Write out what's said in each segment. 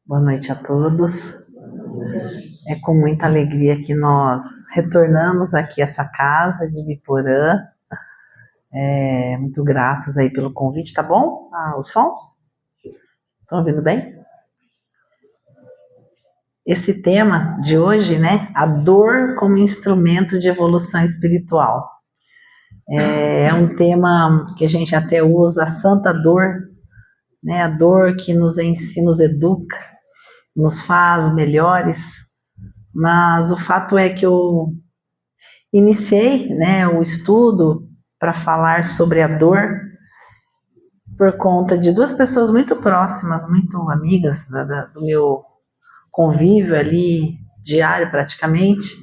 Boa noite a todos. É com muita alegria que nós retornamos aqui a essa casa de Biporã. Muito gratos aí pelo convite, tá bom? O som? Estão ouvindo bem? Esse tema de hoje, né? A dor como instrumento de evolução espiritual. É um tema que a gente até usa, a santa dor, né? A dor que nos ensina, nos educa, nos faz melhores. Mas o fato é que eu iniciei, né, o estudo para falar sobre a dor por conta de duas pessoas muito próximas, muito amigas do meu convívio ali diário praticamente,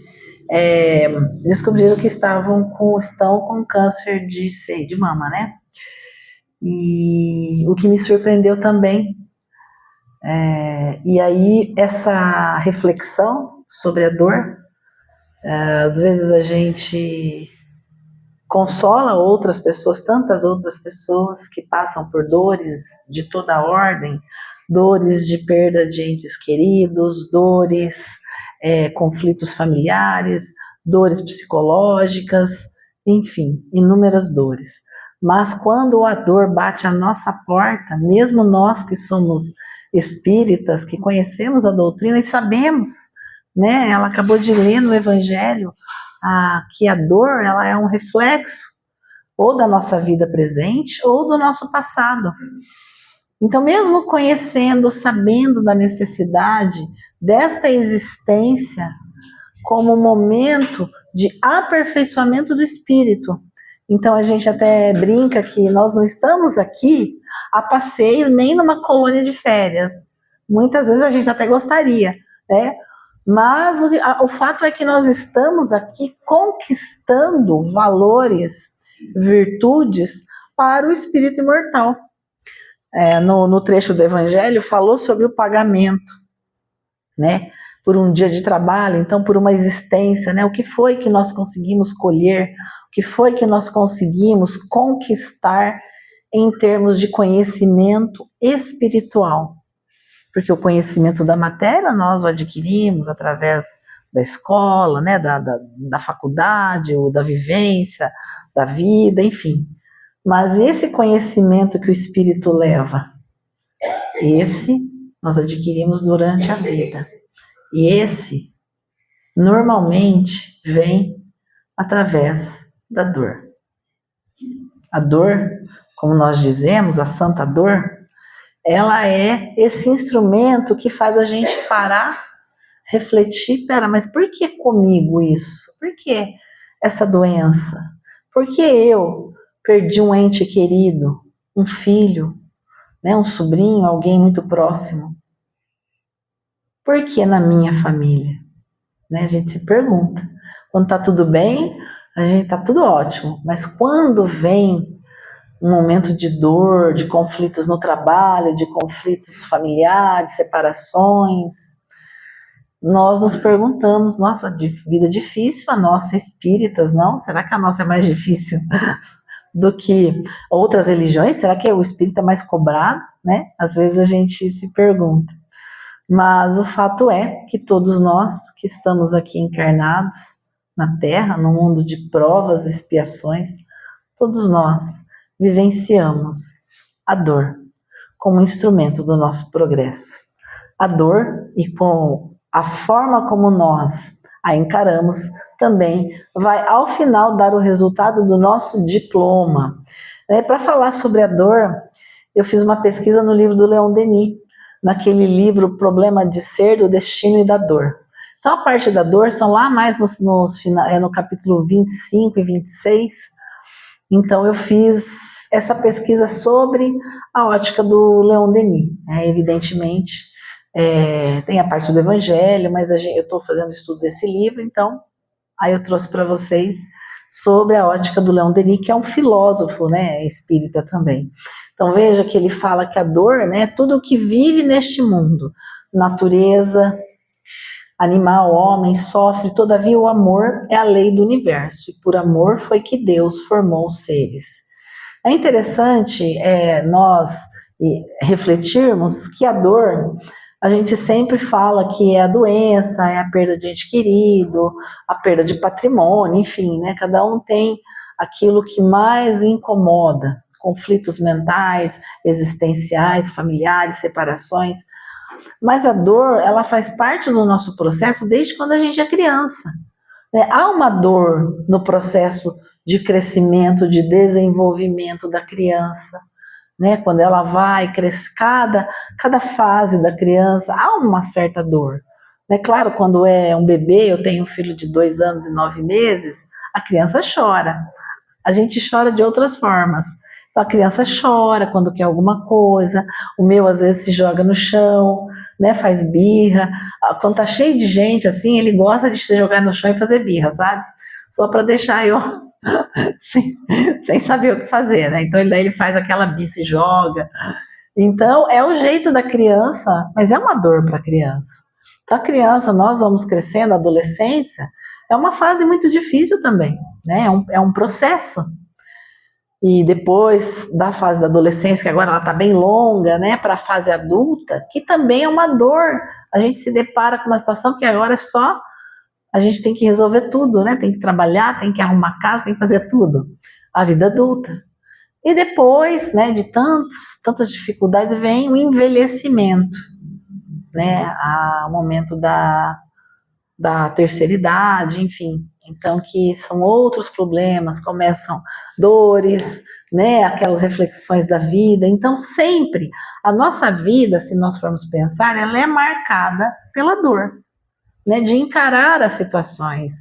descobriram que estão com câncer de seio, de mama, né? E o que me surpreendeu também, e aí essa reflexão sobre a dor, às vezes a gente consola outras pessoas, tantas outras pessoas que passam por dores de toda a ordem, dores de perda de entes queridos, dores, conflitos familiares, dores psicológicas, enfim, inúmeras dores. Mas quando a dor bate à nossa porta, mesmo nós que somos espíritas, que conhecemos a doutrina e sabemos, né? Ela acabou de ler no Evangelho que a dor, ela é um reflexo ou da nossa vida presente ou do nosso passado. Então, mesmo conhecendo, sabendo da necessidade desta existência como um momento de aperfeiçoamento do espírito, então a gente até brinca que nós não estamos aqui a passeio nem numa colônia de férias. Muitas vezes a gente até gostaria, né? Mas o fato é que nós estamos aqui conquistando valores, virtudes para o espírito imortal. No trecho do Evangelho falou sobre o pagamento, né? Por um dia de trabalho, então por uma existência, né? O que foi que nós conseguimos colher? O que foi que nós conseguimos conquistar em termos de conhecimento espiritual? Porque o conhecimento da matéria nós o adquirimos através da escola, né, da faculdade, ou da vivência, da vida, enfim. Mas esse conhecimento que o espírito leva, esse nós adquirimos durante a vida. E esse, normalmente, vem através da dor. A dor, como nós dizemos, a santa dor, ela é esse instrumento que faz a gente parar, refletir, mas por que comigo isso? Por que essa doença? Por que eu perdi um ente querido, um filho, né, um sobrinho, alguém muito próximo? Por que na minha família? Né, a gente se pergunta. Quando tá tudo bem, a gente tá tudo ótimo, mas quando vem um momento de dor, de conflitos no trabalho, de conflitos familiares, separações, nós nos perguntamos, nossa, de vida difícil a nossa, espíritas, não? Será que a nossa é mais difícil do que outras religiões? Será que o espírita é mais cobrado, né? Às vezes a gente se pergunta. Mas o fato é que todos nós que estamos aqui encarnados na Terra, no mundo de provas e expiações, todos nós vivenciamos a dor como instrumento do nosso progresso. A dor, e com a forma como nós a encaramos, também vai ao final dar o resultado do nosso diploma. Para falar sobre a dor, eu fiz uma pesquisa no livro do Leon Denis, naquele livro Problema de Ser, do Destino e da Dor. Então a parte da dor são lá mais no capítulo 25 e 26, então eu fiz essa pesquisa sobre a ótica do Leon Denis. Evidentemente, tem a parte do Evangelho, mas eu estou fazendo estudo desse livro, então aí eu trouxe para vocês sobre a ótica do Leon Denis, que é um filósofo, né, espírita também. Então veja que ele fala que a dor, né, tudo o que vive neste mundo, natureza, animal, homem, sofre, todavia o amor é a lei do universo, e por amor foi que Deus formou os seres. É interessante nós refletirmos que a dor, A gente sempre fala que é a doença, é a perda de ente querido, a perda de patrimônio, enfim, né? Cada um tem aquilo que mais incomoda, conflitos mentais, existenciais, familiares, separações. Mas a dor, ela faz parte do nosso processo desde quando a gente é criança, né? Há uma dor no processo de crescimento, de desenvolvimento da criança, né? Quando ela vai crescer, cada fase da criança, há uma certa dor. É claro, quando é um bebê, eu tenho um filho de 2 anos e 9 meses, a criança chora. A gente chora de outras formas. Então, a criança chora quando quer alguma coisa, o meu às vezes se joga no chão, né, faz birra. Quando tá cheio de gente, assim, ele gosta de se jogar no chão e fazer birra, sabe? Só para deixar eu sem saber o que fazer, né? Então, daí ele faz aquela birra, se joga. Então, é o jeito da criança, mas é uma dor para a criança. Então, a criança, nós vamos crescendo, a adolescência, é uma fase muito difícil também, né? É um processo. E depois da fase da adolescência, que agora ela está bem longa, né, para a fase adulta, que também é uma dor. A gente se depara com uma situação que agora é só, a gente tem que resolver tudo, né? Tem que trabalhar, tem que arrumar casa, tem que fazer tudo. A vida adulta. E depois, né, de tantas dificuldades, vem o envelhecimento, né? O momento da terceira idade, enfim. Então, que são outros problemas, começam dores, né, aquelas reflexões da vida. Então, sempre, a nossa vida, se nós formos pensar, ela é marcada pela dor, né, de encarar as situações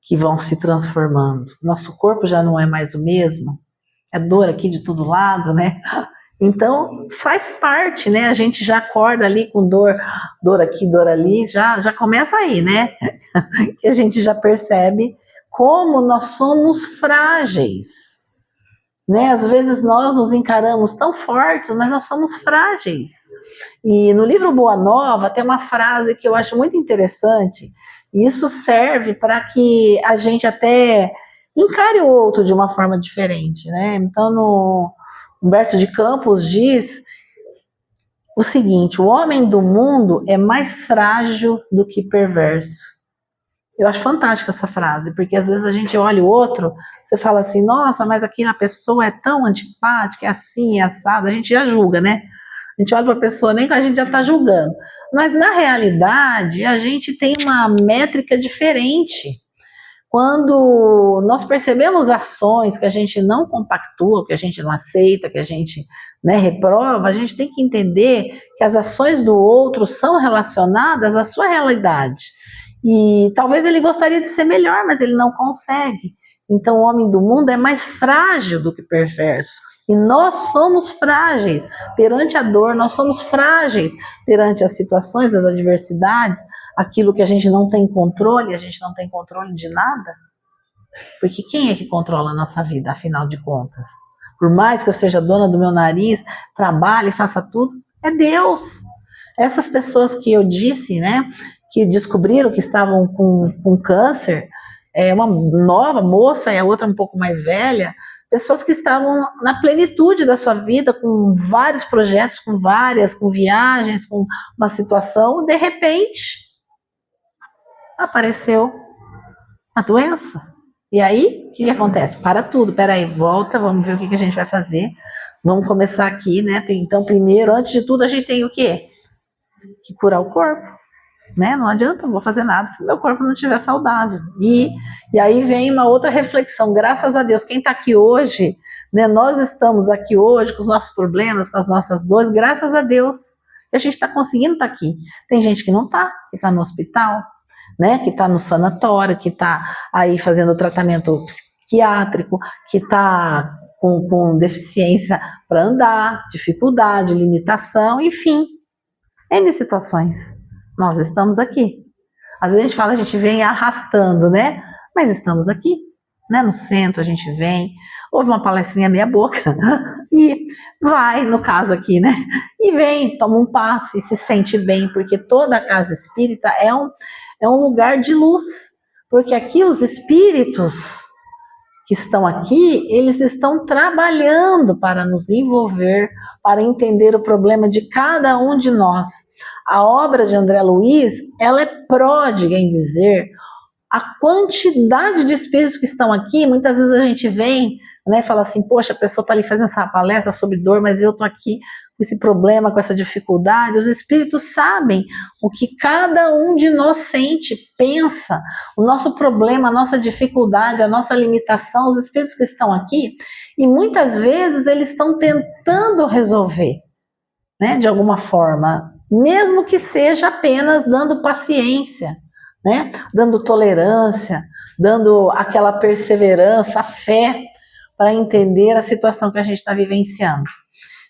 que vão se transformando. Nosso corpo já não é mais o mesmo, é dor aqui de todo lado, né? Então, faz parte, né? A gente já acorda ali com dor aqui, dor ali, já começa aí, né? Que a gente já percebe como nós somos frágeis, né? Às vezes nós nos encaramos tão fortes, mas nós somos frágeis. E no livro Boa Nova tem uma frase que eu acho muito interessante, e isso serve para que a gente até encare o outro de uma forma diferente, né? Então, no Humberto de Campos diz o seguinte: o homem do mundo é mais frágil do que perverso. Eu acho fantástica essa frase, porque às vezes a gente olha o outro, você fala assim, nossa, mas aquela pessoa é tão antipática, é assim, é assado, a gente já julga, né? A gente olha para a pessoa, nem que a gente já está julgando. Mas na realidade, a gente tem uma métrica diferente. Quando nós percebemos ações que a gente não compactua, que a gente não aceita, que a gente, né, reprova, a gente tem que entender que as ações do outro são relacionadas à sua realidade. E talvez ele gostaria de ser melhor, mas ele não consegue. Então o homem do mundo é mais frágil do que perverso. E nós somos frágeis perante a dor, nós somos frágeis perante as situações, as adversidades, aquilo que a gente não tem controle, a gente não tem controle de nada. Porque quem é que controla a nossa vida, afinal de contas? Por mais que eu seja dona do meu nariz, trabalhe, faça tudo, é Deus. Essas pessoas que eu disse, né, que descobriram que estavam com câncer, uma nova moça e a outra um pouco mais velha, pessoas que estavam na plenitude da sua vida, com vários projetos, com viagens, com uma situação, de repente apareceu a doença. E aí, o que acontece? Para tudo, peraí, volta, vamos ver o que a gente vai fazer, vamos começar aqui, né? Então, primeiro, antes de tudo, a gente tem o quê? Que curar o corpo, né? Não adianta, não vou fazer nada se meu corpo não estiver saudável. E aí vem uma outra reflexão, graças a Deus, quem está aqui hoje, né? Nós estamos aqui hoje com os nossos problemas, com as nossas dores, graças a Deus, que a gente está conseguindo estar aqui. Tem gente que não está, que está no hospital, né, que está no sanatório, que está aí fazendo tratamento psiquiátrico, que está com deficiência para andar, dificuldade, limitação, enfim, N situações. Nós estamos aqui. Às vezes a gente fala, a gente vem arrastando, né? Mas estamos aqui, né? No centro a gente vem, ouve uma palestrinha meia boca e vai, no caso aqui, né? E vem, toma um passe, se sente bem, porque toda a casa espírita é um lugar de luz, porque aqui os espíritos que estão aqui, eles estão trabalhando para nos envolver, para entender o problema de cada um de nós. A obra de André Luiz, ela é pródiga em dizer a quantidade de espíritos que estão aqui. Muitas vezes a gente vem, né, fala assim, poxa, a pessoa está ali fazendo essa palestra sobre dor, mas eu estou aqui com esse problema, com essa dificuldade. Os espíritos sabem o que cada um de nós sente, pensa, o nosso problema, a nossa dificuldade, a nossa limitação. Os espíritos que estão aqui, e muitas vezes eles estão tentando resolver, né, de alguma forma, mesmo que seja apenas dando paciência, né, dando tolerância, dando aquela perseverança, a fé, para entender a situação que a gente está vivenciando.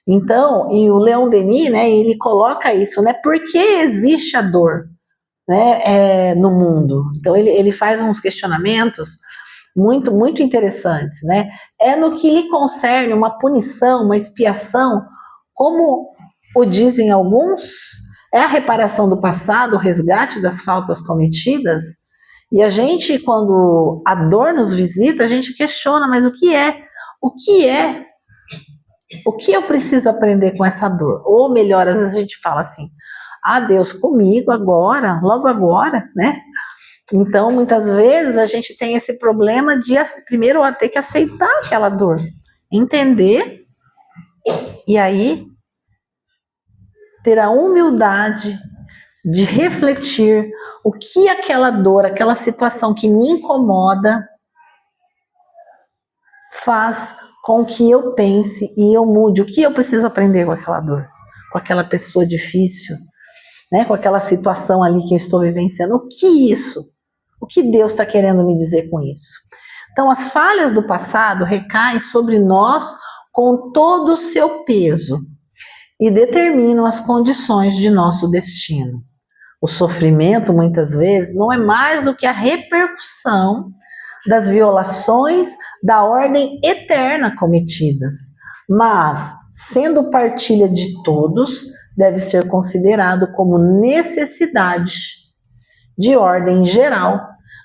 Então, e o Leon Denis, né, ele coloca isso, né, por que existe a dor, né, no mundo? Então ele faz uns questionamentos muito, muito interessantes, né, é no que lhe concerne uma punição, uma expiação, como o dizem alguns, é a reparação do passado, o resgate das faltas cometidas. E a gente, quando a dor nos visita, a gente questiona, mas o que é? O que é? O que eu preciso aprender com essa dor? Ou melhor, às vezes a gente fala assim, ah, Deus, comigo agora, logo agora, né? Então, muitas vezes a gente tem esse problema de primeiro ter que aceitar aquela dor, entender, e aí ter a humildade de refletir o que aquela dor, aquela situação que me incomoda faz com que eu pense e eu mude. O que eu preciso aprender com aquela dor, com aquela pessoa difícil, né, com aquela situação ali que eu estou vivenciando. O que Deus está querendo me dizer com isso? Então, as falhas do passado recaem sobre nós com todo o seu peso e determinam as condições de nosso destino. O sofrimento, muitas vezes, não é mais do que a repercussão das violações da ordem eterna cometidas, mas, sendo partilha de todos, deve ser considerado como necessidade de ordem geral,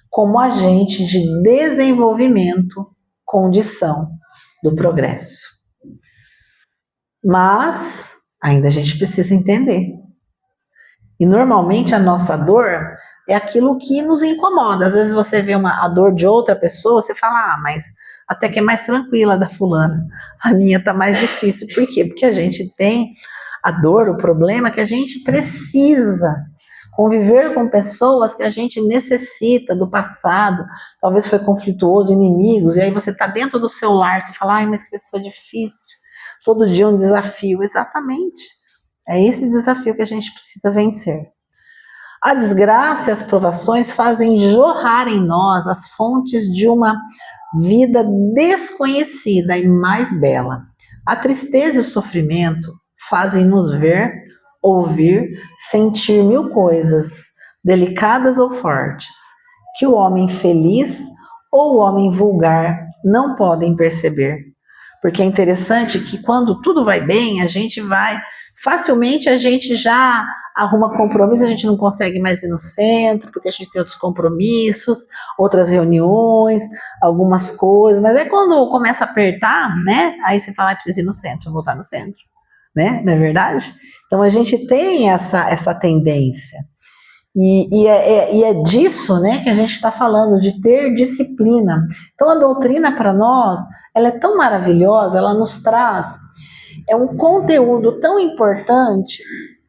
como agente de desenvolvimento, condição do progresso. Mas ainda a gente precisa entender. E normalmente a nossa dor é aquilo que nos incomoda. Às vezes você vê a dor de outra pessoa, você fala, mas até que é mais tranquila da fulana. A minha tá mais difícil. Por quê? Porque a gente tem a dor, o problema que a gente precisa conviver com pessoas que a gente necessita do passado, talvez foi conflituoso, inimigos, e aí você está dentro do seu lar, você fala, mas que pessoa difícil, todo dia um desafio. Exatamente, é esse desafio que a gente precisa vencer. A desgraça e as provações fazem jorrar em nós as fontes de uma vida desconhecida e mais bela. A tristeza e o sofrimento fazem nos ver, ouvir, sentir mil coisas, delicadas ou fortes, que o homem feliz ou o homem vulgar não podem perceber. Porque é interessante que quando tudo vai bem, facilmente a gente já arruma compromisso, a gente não consegue mais ir no centro, porque a gente tem outros compromissos, outras reuniões, algumas coisas, mas é quando começa a apertar, né, aí você fala, preciso ir no centro, voltar no centro, né, não é verdade? Então a gente tem essa tendência, e é disso, né, que a gente está falando, de ter disciplina. Então a doutrina para nós, ela é tão maravilhosa, ela nos traz um conteúdo tão importante.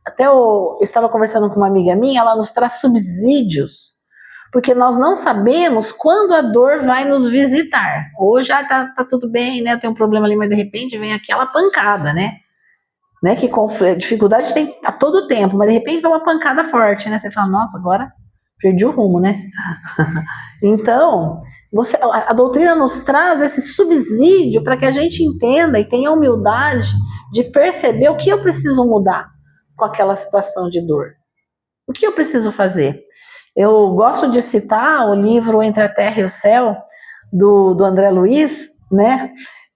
Até eu estava conversando com uma amiga minha, ela nos traz subsídios, porque nós não sabemos quando a dor vai nos visitar. Hoje tá tudo bem, né, eu tenho um problema ali, mas de repente vem aquela pancada, né, que dificuldade tem a todo tempo, mas de repente vem uma pancada forte, né, você fala, nossa, agora perdi o rumo, né? Então, a doutrina nos traz esse subsídio para que a gente entenda e tenha a humildade de perceber o que eu preciso mudar com aquela situação de dor. O que eu preciso fazer? Eu gosto de citar o livro Entre a Terra e o Céu, do André Luiz, né?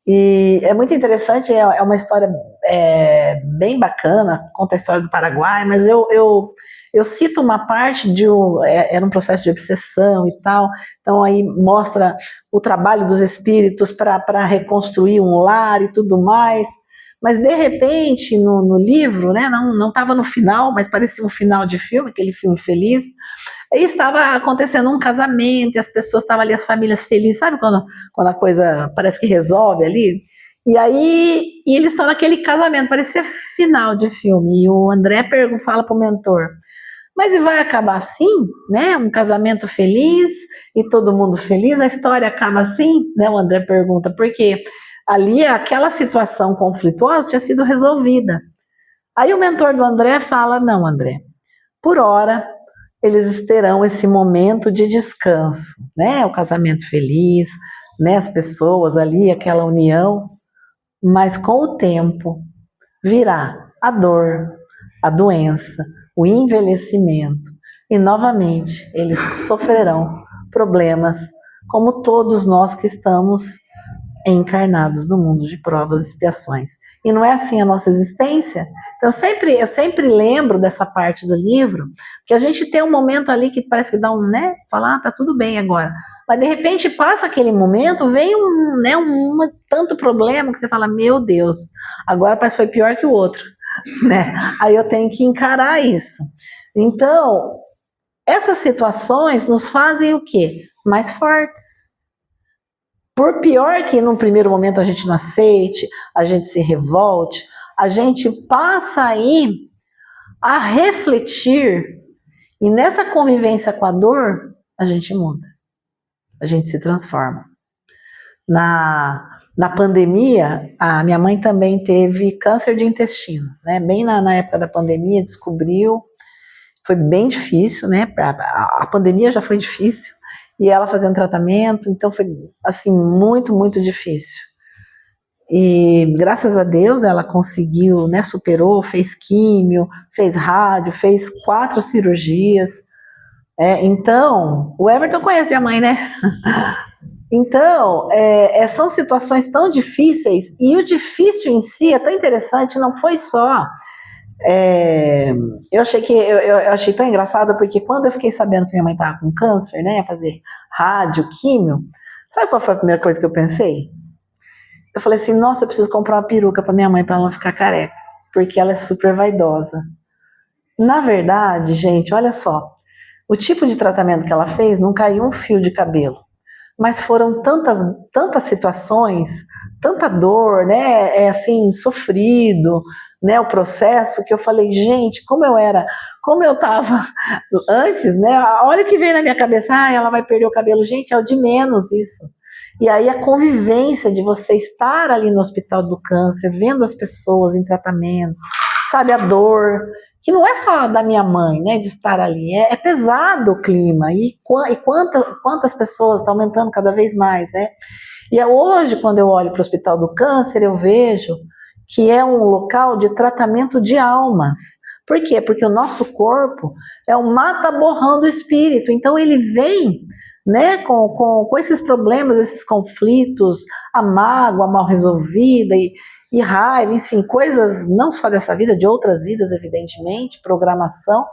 E é muito interessante, é uma história bem bacana, conta a história do Paraguai, mas eu cito uma parte era um processo de obsessão e tal, então aí mostra o trabalho dos espíritos para reconstruir um lar e tudo mais, mas de repente no livro, né, não estava no final, mas parecia um final de filme, aquele filme feliz, aí estava acontecendo um casamento, e as pessoas estavam ali, as famílias felizes, sabe quando a coisa parece que resolve ali? E aí eles estão naquele casamento, parecia final de filme, e o André fala para o mentor, mas e vai acabar assim, né? Um casamento feliz e todo mundo feliz, a história acaba assim, né? O André pergunta, porque ali aquela situação conflituosa tinha sido resolvida. Aí o mentor do André fala, não, André, por hora eles terão esse momento de descanso, né? O casamento feliz, né? As pessoas ali, aquela união, mas com o tempo virá a dor, a doença, o envelhecimento, e novamente eles sofrerão problemas, como todos nós que estamos encarnados no mundo de provas e expiações. E não é assim a nossa existência? Então eu sempre lembro dessa parte do livro, que a gente tem um momento ali que parece que dá um, né, falar, tá tudo bem agora. Mas de repente passa aquele momento, vem tanto problema que você fala, meu Deus, agora parece que foi pior que o outro, né? Aí eu tenho que encarar isso. Então, essas situações nos fazem o quê? Mais fortes. Por pior que num primeiro momento a gente não aceite, a gente se revolte, a gente passa aí a refletir, e nessa convivência com a dor, a gente muda, a gente se transforma. Na pandemia, a minha mãe também teve câncer de intestino, né? Bem na época da pandemia, descobriu, foi bem difícil, né? A pandemia já foi difícil, e ela fazendo tratamento, então foi, assim, muito, muito difícil. E graças a Deus ela conseguiu, né, superou, fez químio, fez rádio, fez 4 cirurgias. Então, o Everton conhece minha mãe, né? Então, são situações tão difíceis, e o difícil em si é tão interessante, não foi só... eu achei tão engraçado, porque quando eu fiquei sabendo que minha mãe estava com câncer, né, fazer rádio, químio, sabe qual foi a primeira coisa que eu pensei? Eu falei assim, nossa, eu preciso comprar uma peruca para minha mãe para ela não ficar careca, porque ela é super vaidosa. Na verdade, gente, olha só, o tipo de tratamento que ela fez, não caiu um fio de cabelo, mas foram tantas situações, tanta dor, né, assim, sofrido, né, o processo, que eu falei, gente, como eu estava antes, né, olha o que veio na minha cabeça, ela vai perder o cabelo, gente, é o de menos isso. E aí a convivência de você estar ali no Hospital do Câncer, vendo as pessoas em tratamento, sabe, a dor, que não é só da minha mãe, né, de estar ali, é pesado o clima, e quantas pessoas, está aumentando cada vez mais, né, e hoje, quando eu olho para o Hospital do Câncer, eu vejo que é um local de tratamento de almas. Por quê? Porque o nosso corpo é um mata-borrão do espírito, então ele vem, né, com esses problemas, esses conflitos, a mágoa mal resolvida e raiva, enfim, coisas não só dessa vida, de outras vidas, evidentemente, programação.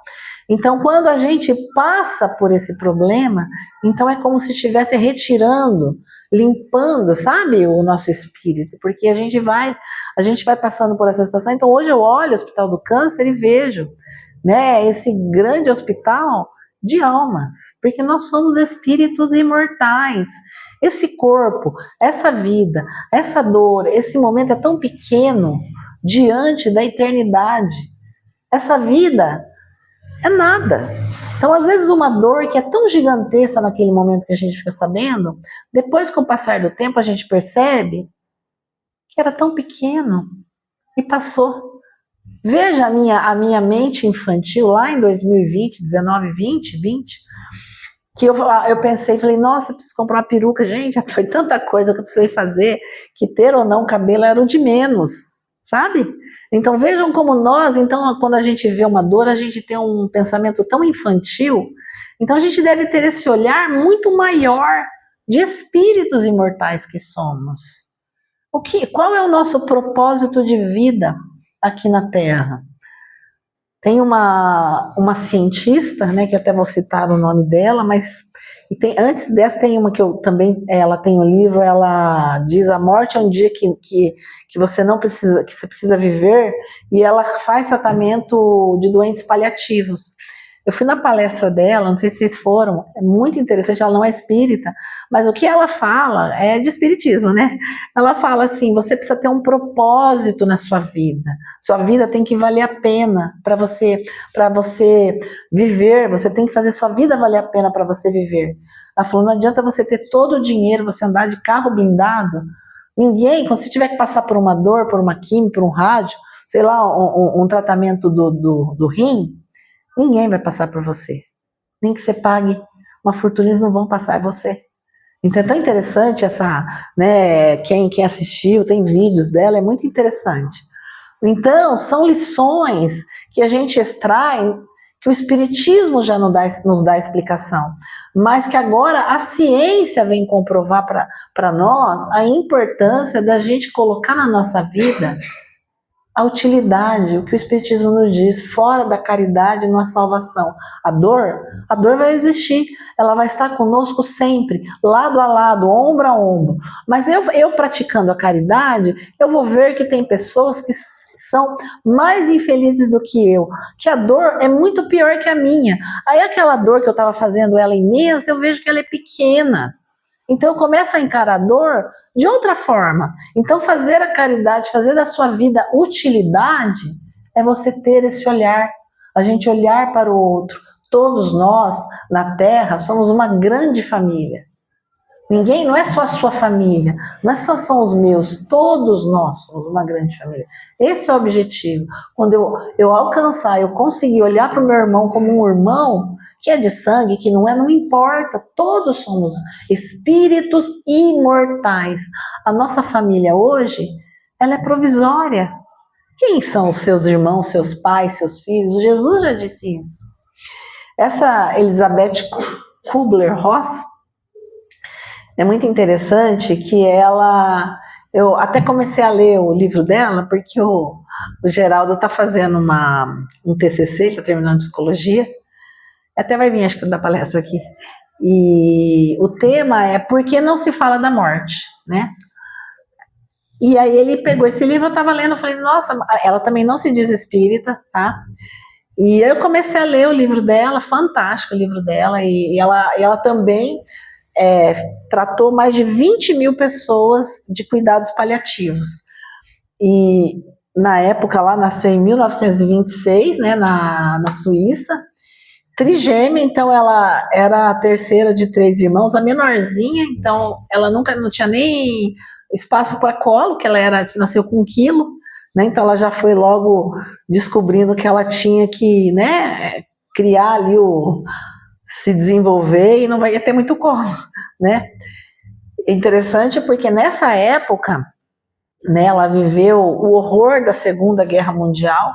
Então, quando a gente passa por esse problema, então é como se estivesse retirando, limpando, sabe, o nosso espírito, porque a gente vai passando por essa situação. Então, hoje eu olho o Hospital do Câncer e vejo, né, esse grande hospital de almas, porque nós somos espíritos imortais. Esse corpo, essa vida, essa dor, esse momento é tão pequeno diante da eternidade. Essa vida é nada. Então, às vezes, uma dor que é tão gigantesca naquele momento que a gente fica sabendo, depois, com o passar do tempo, a gente percebe que era tão pequeno e passou. Veja a minha mente infantil lá em 2020, 19, 20, que eu pensei, falei, nossa, eu preciso comprar uma peruca. Gente, foi tanta coisa que eu precisei fazer, que ter ou não cabelo era o de menos, sabe? Então vejam como nós, então, quando a gente vê uma dor, a gente tem um pensamento tão infantil, então a gente deve ter esse olhar muito maior de espíritos imortais que somos. Qual é o nosso propósito de vida aqui na Terra? Tem uma cientista, né, que até vou citar o nome dela, mas E antes dessa tem uma que eu também, ela tem um livro, ela diz: a morte é um dia que você não precisa, que você precisa viver, e ela faz tratamento de doentes paliativos. Eu fui na palestra dela, não sei se vocês foram, é muito interessante, ela não é espírita, mas o que ela fala é de espiritismo, né? Ela fala assim: você precisa ter um propósito na sua vida tem que valer a pena para você viver, você tem que fazer sua vida valer a pena para você viver. Ela falou: não adianta você ter todo o dinheiro, você andar de carro blindado, ninguém, quando você tiver que passar por uma dor, por uma quimio, por um rádio, sei lá, um tratamento do rim, ninguém vai passar por você. Nem que você pague uma fortuna, eles não vão passar, é você. Então é tão interessante essa, né, quem assistiu, tem vídeos dela, é muito interessante. Então, são lições que a gente extrai, que o Espiritismo já nos dá explicação, mas que agora a ciência vem comprovar para nós a importância da gente colocar na nossa vida a utilidade, o que o Espiritismo nos diz: fora da caridade não há salvação. A dor vai existir, ela vai estar conosco sempre, lado a lado, ombro a ombro. Mas eu praticando a caridade, eu vou ver que tem pessoas que são mais infelizes do que eu, que a dor é muito pior que a minha. Aí aquela dor que eu estava fazendo ela imensa, eu vejo que ela é pequena. Então eu começo a encarar a dor de outra forma. Então fazer a caridade, fazer da sua vida utilidade, é você ter esse olhar, a gente olhar para o outro. Todos nós, na Terra, somos uma grande família. Ninguém, não é só a sua família, não é só são os meus, todos nós somos uma grande família. Esse é o objetivo. Quando eu alcançar, eu conseguir olhar para o meu irmão como um irmão, que é de sangue, que não é, não importa, todos somos espíritos imortais. A nossa família hoje, ela é provisória. Quem são os seus irmãos, seus pais, seus filhos? Jesus já disse isso. Essa Elizabeth Kubler-Ross é muito interessante, que eu até comecei a ler o livro dela, porque o Geraldo está fazendo um TCC, está terminando psicologia, até vai vir, acho que da palestra aqui, e o tema é: por que não se fala da morte, né? E aí ele pegou esse livro, eu estava lendo, eu falei: nossa, ela também não se diz espírita, tá? E eu comecei a ler o livro dela, fantástico o livro dela, e ela também tratou mais de 20 mil pessoas de cuidados paliativos. E na época, lá nasceu em 1926, né, na Suíça, trigêmea, então ela era a terceira de 3 irmãos, a menorzinha, então ela não tinha nem espaço para colo, que ela nasceu com 1 quilo, né, então ela já foi logo descobrindo que ela tinha que, né, criar ali se desenvolver e não vai ter muito como, né. É interessante porque nessa época, né, ela viveu o horror da Segunda Guerra Mundial,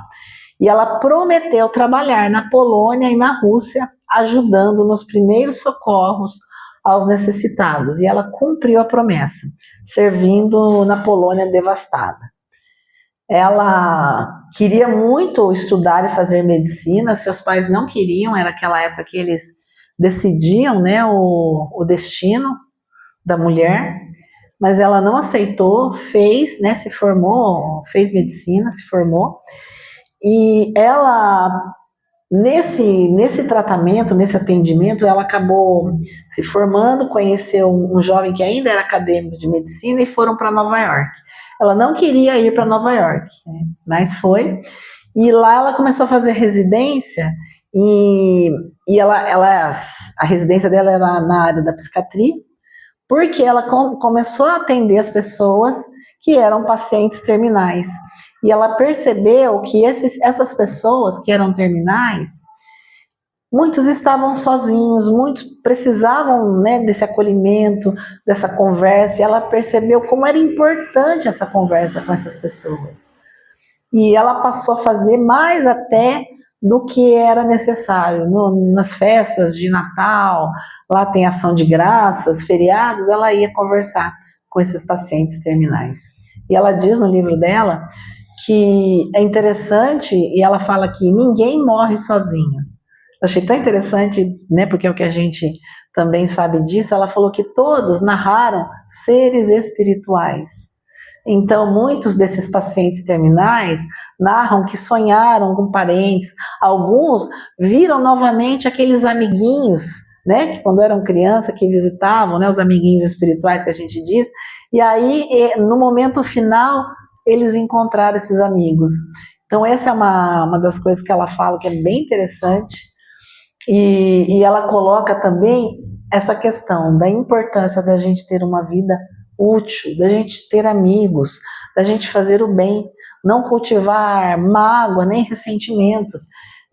e ela prometeu trabalhar na Polônia e na Rússia, ajudando nos primeiros socorros aos necessitados. E ela cumpriu a promessa, servindo na Polônia devastada. Ela queria muito estudar e fazer medicina, seus pais não queriam, era aquela época que eles decidiam, né, o destino da mulher, mas ela não aceitou, fez, né, se formou, fez medicina, se formou. E ela, nesse tratamento, nesse atendimento, ela acabou se formando, conheceu um jovem que ainda era acadêmico de medicina e foram para Nova York. Ela não queria ir para Nova York, né, mas foi. E lá ela começou a fazer residência, e a residência dela era na área da psiquiatria, porque ela começou a atender as pessoas que eram pacientes terminais. E ela percebeu que essas pessoas que eram terminais, muitos estavam sozinhos, muitos precisavam, né, desse acolhimento, dessa conversa, e ela percebeu como era importante essa conversa com essas pessoas. E ela passou a fazer mais até do que era necessário. Nas festas de Natal, lá tem ação de graças, feriados, ela ia conversar com esses pacientes terminais. E ela diz no livro dela que é interessante, e ela fala que ninguém morre sozinho. achei tão interessante, né, porque é o que a gente também sabe disso. Ela falou que todos narraram seres espirituais. Então, muitos desses pacientes terminais narram que sonharam com parentes, alguns viram novamente aqueles amiguinhos, né, que quando eram criança, que visitavam, né, os amiguinhos espirituais que a gente diz, e aí, no momento final, eles encontraram esses amigos. Então, essa é uma das coisas que ela fala que é bem interessante, e ela coloca também essa questão da importância da gente ter uma vida útil, da gente ter amigos, da gente fazer o bem, não cultivar mágoa nem ressentimentos.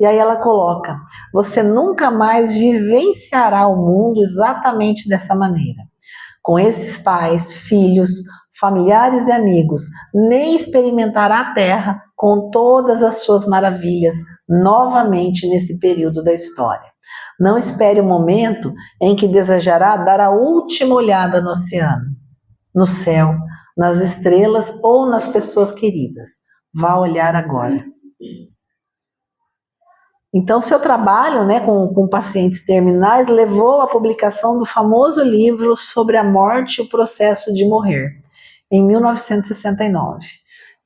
E aí ela coloca: você nunca mais vivenciará o mundo exatamente dessa maneira, com esses pais, filhos, familiares e amigos, nem experimentará a terra com todas as suas maravilhas novamente nesse período da história. Não espere o momento em que desejará dar a última olhada no oceano, no céu, nas estrelas ou nas pessoas queridas. Vá olhar agora. Então, seu trabalho, né, com pacientes terminais levou à publicação do famoso livro sobre a morte e o processo de morrer, em 1969.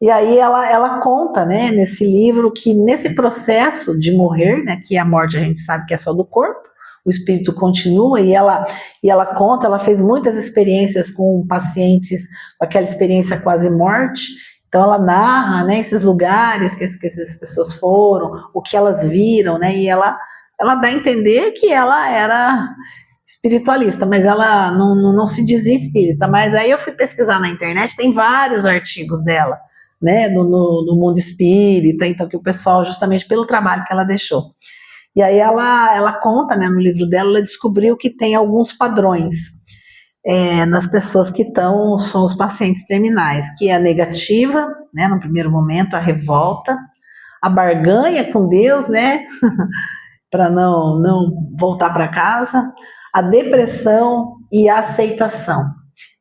E aí ela conta, né, nesse livro, que nesse processo de morrer, né, que a morte a gente sabe que é só do corpo, o espírito continua, e ela conta, ela fez muitas experiências com pacientes, com aquela experiência quase morte. Então ela narra, né, esses lugares que essas pessoas foram, o que elas viram, né, e ela dá a entender que ela era espiritualista, mas ela não se dizia espírita. Mas aí eu fui pesquisar na internet, tem vários artigos dela, né, no mundo espírita, então que o pessoal, justamente pelo trabalho que ela deixou. E aí ela conta, né, no livro dela, ela descobriu que tem alguns padrões nas pessoas que são os pacientes terminais, que é a negativa, né, no primeiro momento, a revolta, a barganha com Deus, né, para não voltar para casa, a depressão e a aceitação.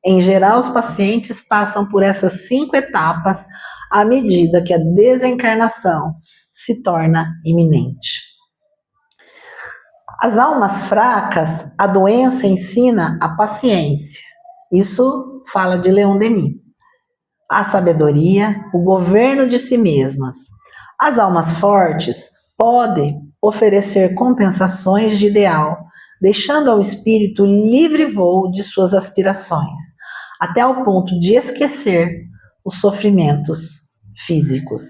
Em geral, os pacientes passam por essas 5 etapas à medida que a desencarnação se torna iminente. As almas fracas, a doença ensina a paciência. Isso fala de Leon Denis. A sabedoria, o governo de si mesmas. As almas fortes podem oferecer compensações de ideal, deixando ao espírito livre voo de suas aspirações, até ao ponto de esquecer os sofrimentos físicos.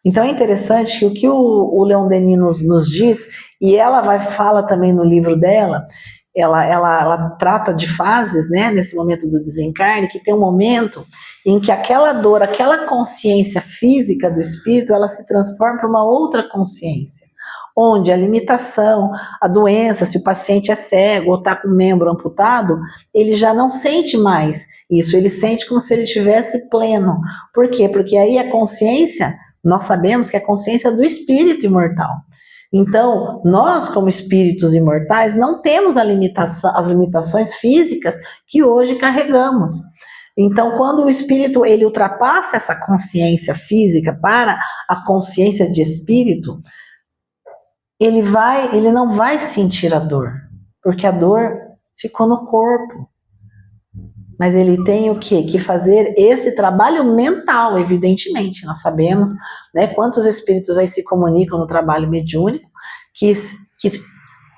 Então é interessante que o que o Leon Denis nos diz, e ela fala também no livro dela, ela trata de fases, né, nesse momento do desencarne, que tem um momento em que aquela dor, aquela consciência física do espírito, ela se transforma para uma outra consciência, onde a limitação, a doença, se o paciente é cego ou está com o membro amputado, ele já não sente mais isso, ele sente como se ele estivesse pleno. Por quê? Porque aí a consciência, nós sabemos que é a consciência do espírito imortal. Então, nós, como espíritos imortais, não temos as limitações físicas que hoje carregamos. Então, quando o espírito ele ultrapassa essa consciência física para a consciência de espírito, ele não vai sentir a dor, porque a dor ficou no corpo. Mas ele tem o quê? Que fazer esse trabalho mental, evidentemente. Nós sabemos, né, quantos espíritos aí se comunicam no trabalho mediúnico, que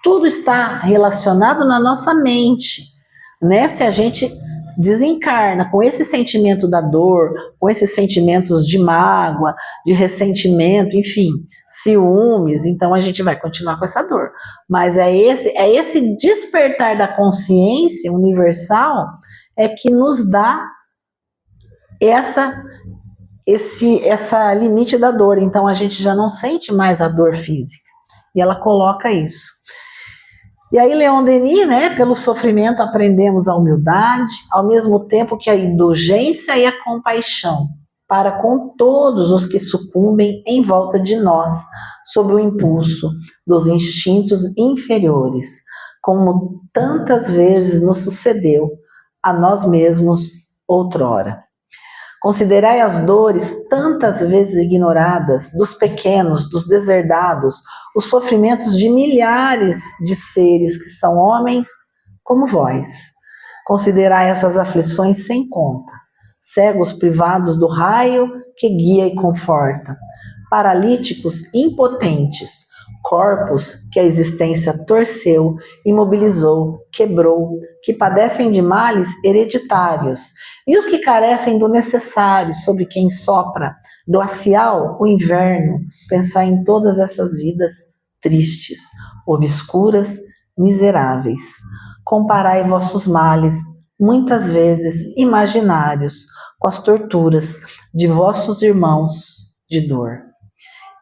tudo está relacionado na nossa mente, né? Se a gente desencarna com esse sentimento da dor, com esses sentimentos de mágoa, de ressentimento, enfim, ciúmes, então a gente vai continuar com essa dor. Mas é esse despertar da consciência universal é que nos dá essa limite da dor. Então a gente já não sente mais a dor física. E ela coloca isso. E aí Leon Denis, né, pelo sofrimento aprendemos a humildade, ao mesmo tempo que a indulgência e a compaixão, para com todos os que sucumbem em volta de nós, sob o impulso dos instintos inferiores, como tantas vezes nos sucedeu a nós mesmos outrora. Considerai as dores tantas vezes ignoradas dos pequenos, dos deserdados, os sofrimentos de milhares de seres que são homens como vós. Considerai essas aflições sem conta, cegos privados do raio que guia e conforta, paralíticos impotentes, corpos que a existência torceu, imobilizou, quebrou, que padecem de males hereditários, e os que carecem do necessário, sobre quem sopra glacial o inverno. Pensar em todas essas vidas tristes, obscuras, miseráveis. Comparai vossos males, muitas vezes imaginários, com as torturas de vossos irmãos de dor.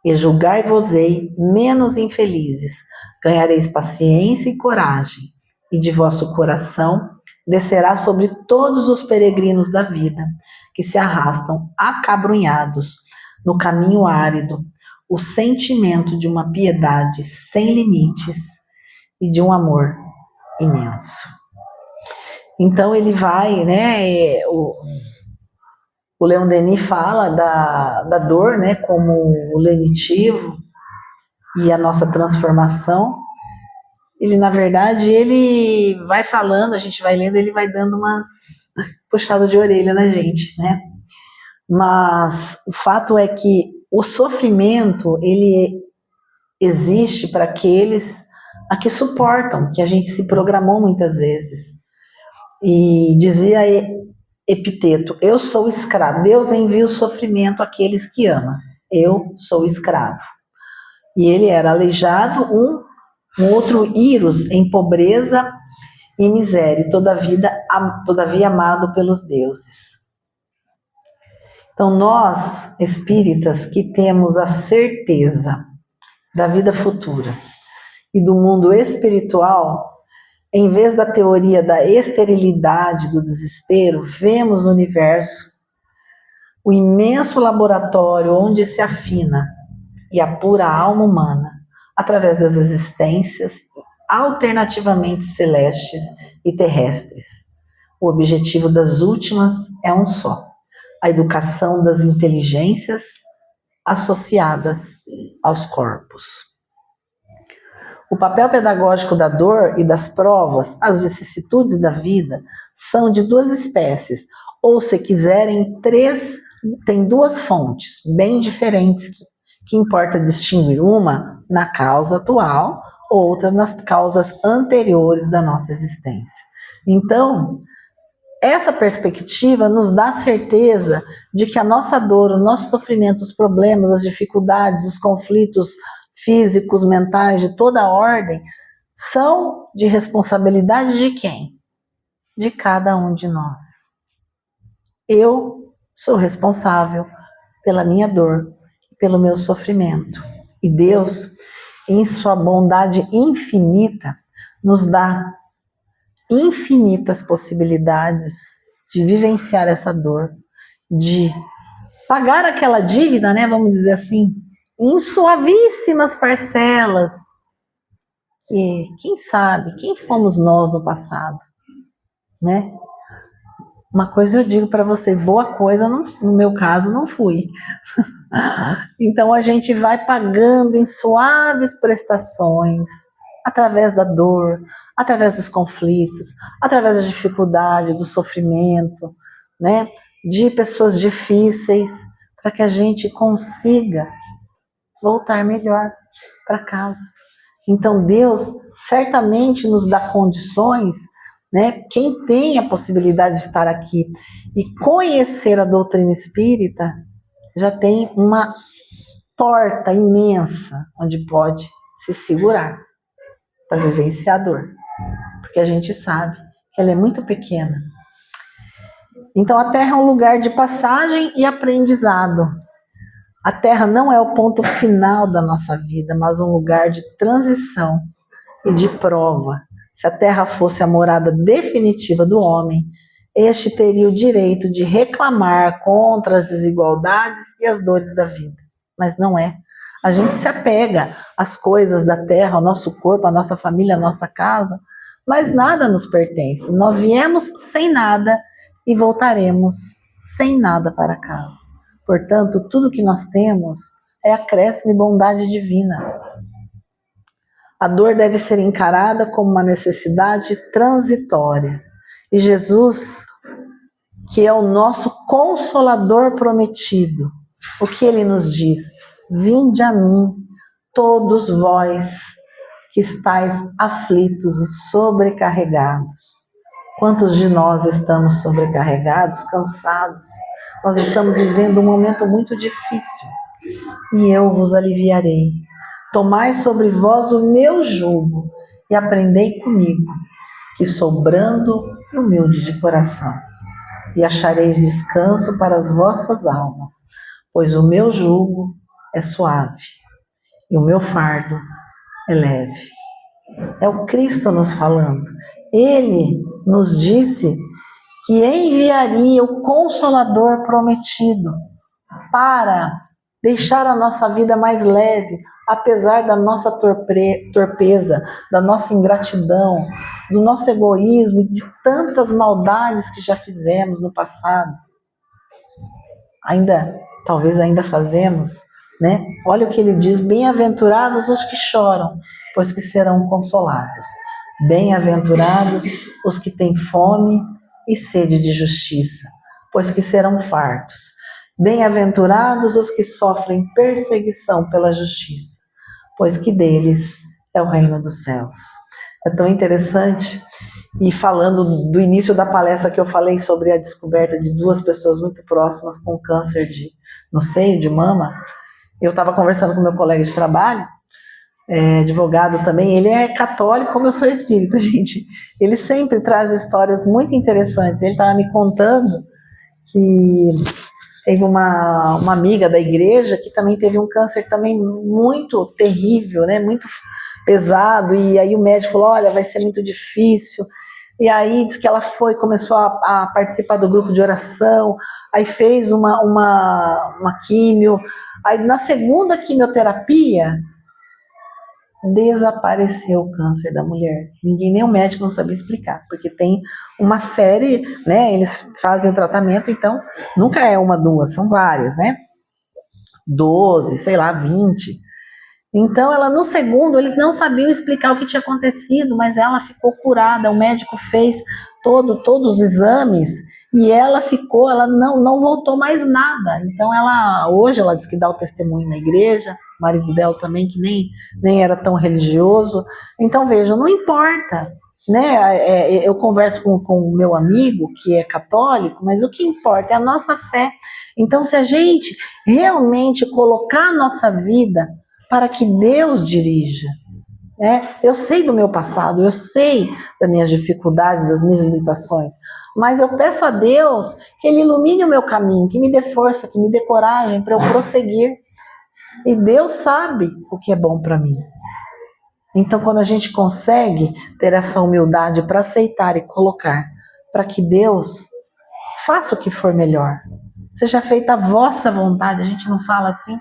E julgai-vos-ei menos infelizes, ganhareis paciência e coragem, e de vosso coração descerá sobre todos os peregrinos da vida, que se arrastam acabrunhados no caminho árido, o sentimento de uma piedade sem limites e de um amor imenso. Então ele vai, né, o Leon Denis fala da dor, né, como o lenitivo e a nossa transformação. Ele, na verdade, ele vai falando, a gente vai lendo, ele vai dando umas puxadas de orelha na gente, né? Mas o fato é que o sofrimento, ele existe para aqueles a que suportam, que a gente se programou muitas vezes. E dizia Epiteto, eu sou escravo. Deus envia o sofrimento àqueles que ama. Eu sou escravo. E ele era aleijado, um outro Irus em pobreza e miséria, todavia amado pelos deuses. Então nós, espíritas, que temos a certeza da vida futura e do mundo espiritual, em vez da teoria da esterilidade do desespero, vemos no universo o imenso laboratório onde se afina e apura a alma humana, através das existências alternativamente celestes e terrestres. O objetivo das últimas é um só: a educação das inteligências associadas aos corpos. O papel pedagógico da dor e das provas, as vicissitudes da vida, são de duas espécies, ou, se quiserem, tem duas fontes bem diferentes que importa distinguir, uma na causa atual, outra nas causas anteriores da nossa existência. Então, essa perspectiva nos dá certeza de que a nossa dor, o nosso sofrimento, os problemas, as dificuldades, os conflitos físicos, mentais, de toda ordem, são de responsabilidade de quem? De cada um de nós. Eu sou responsável pela minha dor, pelo meu sofrimento. E Deus, em sua bondade infinita, nos dá infinitas possibilidades de vivenciar essa dor, de pagar aquela dívida, né, vamos dizer assim, em suavíssimas parcelas, que quem sabe, quem fomos nós no passado, né? Uma coisa eu digo para vocês, boa coisa, no meu caso, não fui. Então a gente vai pagando em suaves prestações, através da dor, através dos conflitos, através da dificuldade, do sofrimento, né? De pessoas difíceis, para que a gente consiga voltar melhor para casa. Então Deus certamente nos dá condições, né? Quem tem a possibilidade de estar aqui e conhecer a doutrina espírita, já tem uma porta imensa onde pode se segurar para vivenciar a dor, porque a gente sabe que ela é muito pequena. Então a Terra é um lugar de passagem e aprendizado. A Terra não é o ponto final da nossa vida, mas um lugar de transição e de prova. Se a Terra fosse a morada definitiva do homem, este teria o direito de reclamar contra as desigualdades e as dores da vida. Mas não é. A gente se apega às coisas da Terra, ao nosso corpo, à nossa família, à nossa casa, mas nada nos pertence. Nós viemos sem nada e voltaremos sem nada para casa. Portanto, tudo que nós temos é acréscimo e bondade divina. A dor deve ser encarada como uma necessidade transitória. E Jesus, que é o nosso Consolador prometido, o que ele nos diz? Vinde a mim, todos vós que estáis aflitos e sobrecarregados. Quantos de nós estamos sobrecarregados, cansados? Nós estamos vivendo um momento muito difícil. E eu vos aliviarei. Tomai sobre vós o meu jugo e aprendei comigo, que sou brando e humilde de coração. E achareis descanso para as vossas almas, pois o meu jugo é suave e o meu fardo é leve. É o Cristo nos falando. Ele nos disse que enviaria o Consolador prometido para deixar a nossa vida mais leve, apesar da nossa torpeza, da nossa ingratidão, do nosso egoísmo e de tantas maldades que já fizemos no passado. Talvez ainda fazemos, né? Olha o que ele diz: bem-aventurados os que choram, pois que serão consolados. Bem-aventurados os que têm fome e sede de justiça, pois que serão fartos. Bem-aventurados os que sofrem perseguição pela justiça, pois que deles é o reino dos céus. É tão interessante. E falando do início da palestra que eu falei sobre a descoberta de 2 pessoas muito próximas com câncer no seio, de mama, eu estava conversando com meu colega de trabalho, advogado também, ele é católico como eu sou espírita, gente. Ele sempre traz histórias muito interessantes. Ele estava me contando que teve uma amiga da igreja que também teve um câncer também muito terrível, né, muito pesado, e aí o médico falou: olha, vai ser muito difícil. E aí diz que ela começou a participar do grupo de oração, aí fez uma químio, aí na segunda quimioterapia desapareceu o câncer da mulher. Nem o médico não sabia explicar, porque tem uma série, né, eles fazem o tratamento, então nunca é 1, 2, são várias, né, 12, sei lá, 20. Então ela, no segundo, eles não sabiam explicar o que tinha acontecido, mas ela ficou curada. O médico fez todos os exames e ela não voltou mais nada. Então hoje ela diz que dá o testemunho na igreja, o marido dela também, que nem era tão religioso. Então vejam, não importa, né? Eu converso com o meu amigo que é católico, mas o que importa é a nossa fé. Então, se a gente realmente colocar a nossa vida para que Deus dirija, né? Eu sei do meu passado, eu sei das minhas dificuldades, das minhas limitações, mas eu peço a Deus que Ele ilumine o meu caminho, que me dê força, que me dê coragem para eu prosseguir. E Deus sabe o que é bom para mim. Então, quando a gente consegue ter essa humildade para aceitar e colocar, para que Deus faça o que for melhor, seja feita a vossa vontade. A gente não fala assim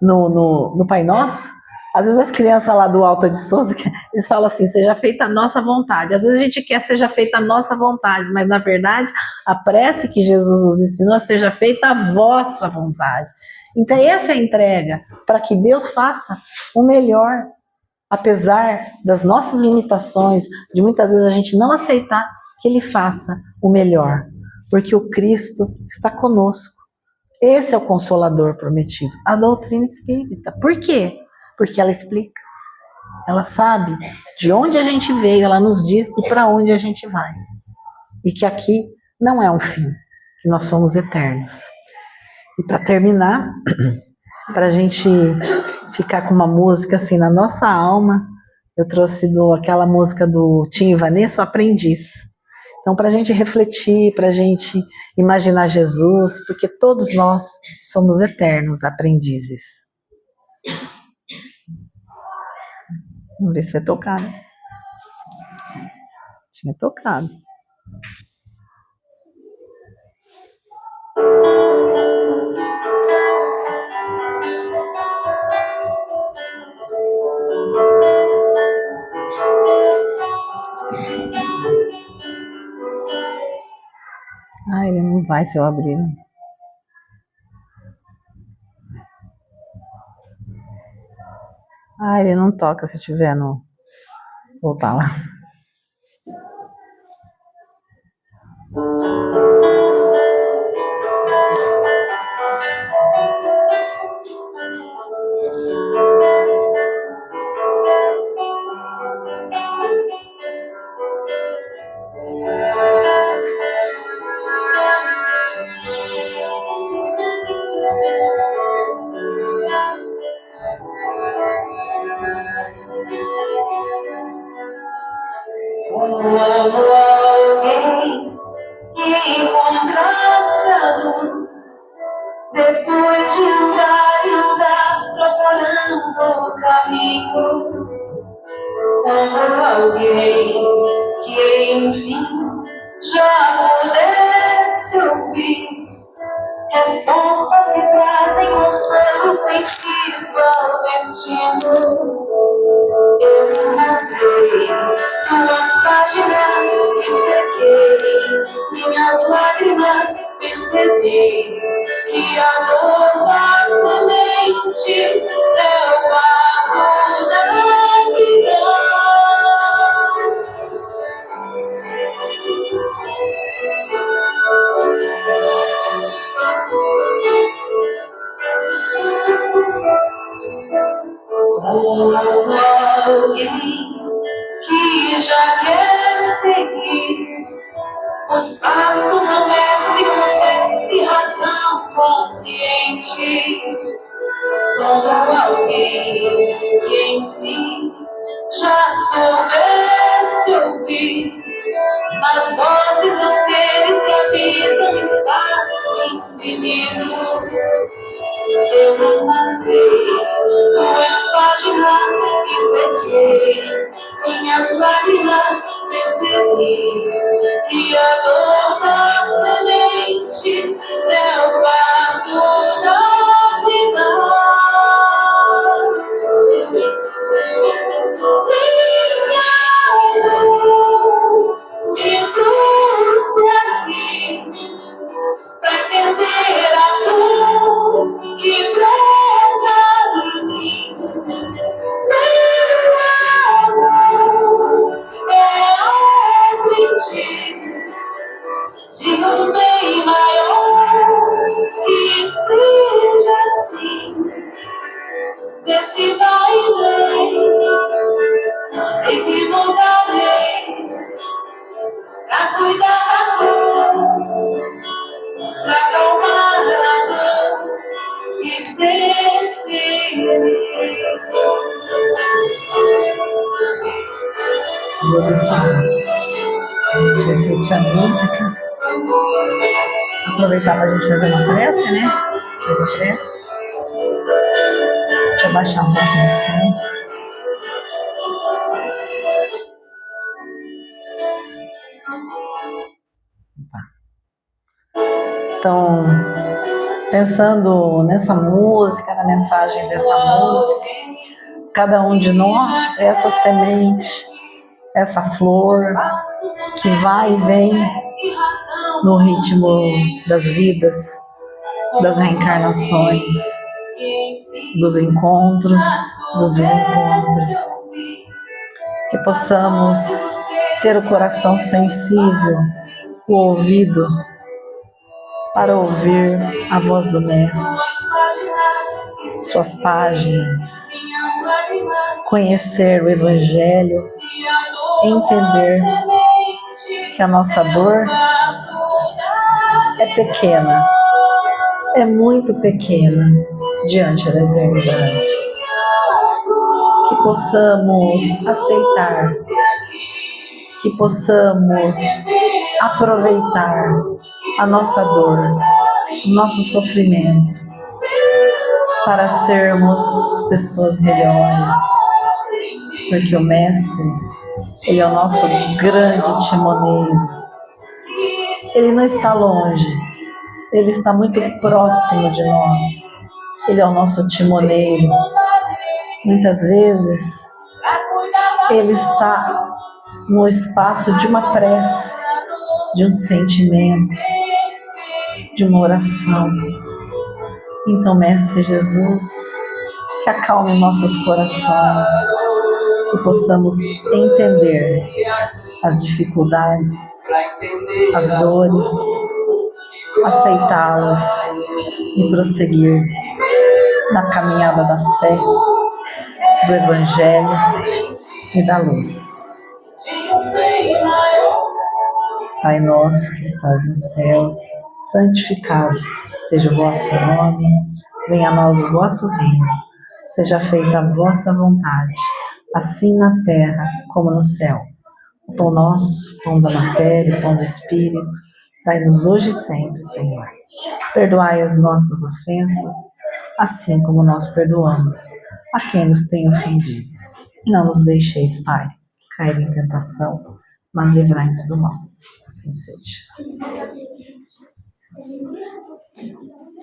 no Pai Nosso? Às vezes as crianças lá do Alta de Souza, eles falam assim: seja feita a nossa vontade. Às vezes a gente quer seja feita a nossa vontade, mas na verdade a prece que Jesus nos ensinou é seja feita a vossa vontade. Então essa é a entrega, para que Deus faça o melhor, apesar das nossas limitações, de muitas vezes a gente não aceitar, que Ele faça o melhor, porque o Cristo está conosco. Esse é o Consolador prometido, a doutrina espírita. Por quê? Porque ela explica, ela sabe de onde a gente veio, ela nos diz e para onde a gente vai. E que aqui não é um fim, que nós somos eternos. E para terminar, para a gente ficar com uma música assim na nossa alma, eu trouxe aquela música do Tim e Vanessa, o Aprendiz. Então, para a gente refletir, para a gente imaginar Jesus, porque todos nós somos eternos aprendizes. Vamos ver se vai tocar, né? Tinha tocado. Ai, ele não vai se eu abrir. Ah, ele não toca se tiver no... Voltar lá. Alguém que encontrasse a luz depois de andar e andar procurando o caminho, como alguém que enfim já pudesse ouvir respostas que trazem consolo e sentido ao destino. Eu encontrei tuas páginas e sequei minhas lágrimas, percebi que a dor da semente é o parto da vida. Como alguém que já quer seguir os passos do mestre com fé e razão consciente, como alguém que em si já soubesse ouvir as vozes dos seres que habitam o espaço infinito. Eu encontrei tuas páginas e sequei minhas lágrimas, percebi que a dor da semente é o parto da vida. Minha dor me trouxe aqui pra entender a flor que brota em mim. Minha dor é a aprendiz de um bem maior, que seja assim, nesse vai e vem. Sei que voltarei pra cuidar da flor, pra acalmar a dor e ser feliz. Vou deixar a gente refletir a música. Aproveitar para a gente fazer uma prece, né? Faz a prece. Deixa eu baixar um pouquinho o som. Então, pensando nessa música, na mensagem dessa música, cada um de nós é essa semente, essa flor que vai e vem no ritmo das vidas, das reencarnações, dos encontros, dos desencontros. Que possamos ter o coração sensível, o ouvido, para ouvir a voz do Mestre, suas páginas, conhecer o Evangelho, entender que a nossa dor é pequena, é muito pequena diante da eternidade. Que possamos aceitar, que possamos aproveitar a nossa dor, nosso sofrimento, para sermos pessoas melhores, porque o Mestre, Ele é o nosso grande timoneiro. Ele não está longe, Ele está muito próximo de nós. Ele é o nosso timoneiro. Muitas vezes, Ele está no espaço de uma prece, de um sentimento, de uma oração. Então, Mestre Jesus, que acalme nossos corações, que possamos entender as dificuldades, as dores, aceitá-las e prosseguir na caminhada da fé, do Evangelho e da luz. Pai nosso que estás nos céus, santificado seja o vosso nome, venha a nós o vosso reino, seja feita a vossa vontade, assim na terra como no céu. O pão nosso, o pão da matéria, o pão do Espírito, dai-nos hoje e sempre, Senhor. Perdoai as nossas ofensas, assim como nós perdoamos a quem nos tem ofendido. Não nos deixeis, Pai, cair em tentação, mas livrai-nos do mal. Assim seja.